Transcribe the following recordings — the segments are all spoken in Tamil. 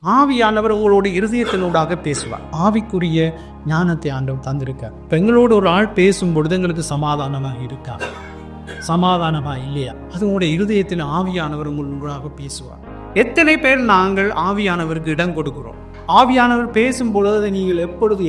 ஆவியானவர் உங்களோட இருதயத்தினூடாக பேசுவார். ஆவிக்குரிய ஞானத்தை ஆண்டவர் தந்திருக்கார். இப்போ எங்களோட ஒரு ஆள் பேசும் பொழுது எங்களுக்கு சமாதானமாக இருக்கா, சமாதானமா இல்லையா, அது உங்களுடைய இருதயத்தில் ஆவியானவர் உங்களோடாக பேசுவார். எத்தனை பேர் நாங்கள் ஆவியானவருக்கு இடம் கொடுக்கிறோம்? ஆவியானவர் பேசும் பொழுது அதை நீங்கள் எப்பொழுது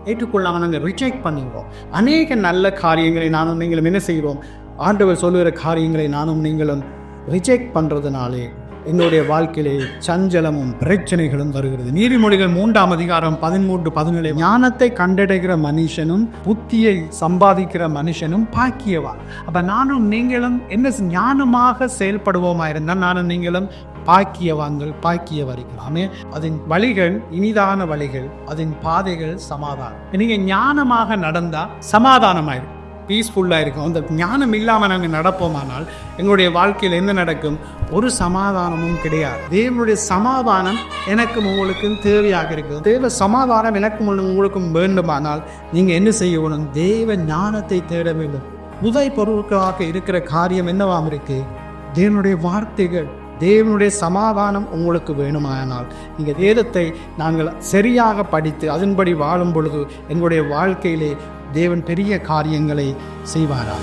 ஏற்றுக்கொள்ளாமல் நாங்கள் ரிஜெக்ட் பண்ணுகிறோம். அநேக நல்ல காரியங்களை நானும் நீங்களும் என்ன செய்கிறோம்? ஆண்டவர் சொல்லுகிற காரியங்களை நானும் நீங்களும் ரிஜெக்ட் பண்ணுறதுனாலே என்னுடைய வாழ்க்கையிலே சஞ்சலமும் பிரச்சனைகளும் வருகிறது. நீதிமொழிகள் 3ஆம் அதிகாரம் 13-17 ஞானத்தை கண்டடைகிற மனுஷனும் புத்தியை சம்பாதிக்கிற மனுஷனும் பாக்கியவா. அப்ப நானும் நீங்களும் என்ன ஞானமாக செயல்படுவோமா இருந்தால் நானும் நீங்களும் பாக்கியவான்கள், பாக்கியவரிக்கலாமே. அதன் வழிகள் இனிதான வழிகள், அதன் பாதைகள் சமாதானம். நீங்க ஞானமாக நடந்தா சமாதானமாயிருக்கும், பீஸ்ஃபுல்லாக இருக்கும். அந்த ஞானம் இல்லாமல் நாங்கள் நடப்போமானால் எங்களுடைய வாழ்க்கையில் என்ன நடக்கும்? ஒரு சமாதானமும் கிடையாது. தேவனுடைய சமாதானம் எனக்கும் உங்களுக்கும் தேவையாக இருக்குது. தேவ சமாதானம் எனக்கும் உங்களுக்கும் வேண்டுமானால் நீங்கள் என்ன செய்யணும்? தேவ ஞானத்தை தேட வேண்டும். முதல் பொருட்களாக இருக்கிற காரியம் என்னவாம் இருக்கு? தேவனுடைய வார்த்தைகள், தேவனுடைய சமாதானம் உங்களுக்கு வேணுமானால் நீங்கள் வேதத்தை நாங்கள் சரியாக படித்து அதன்படி வாழும் பொழுது எங்களுடைய வாழ்க்கையிலே தேவன் பெரிய காரியங்களை செய்வாரா.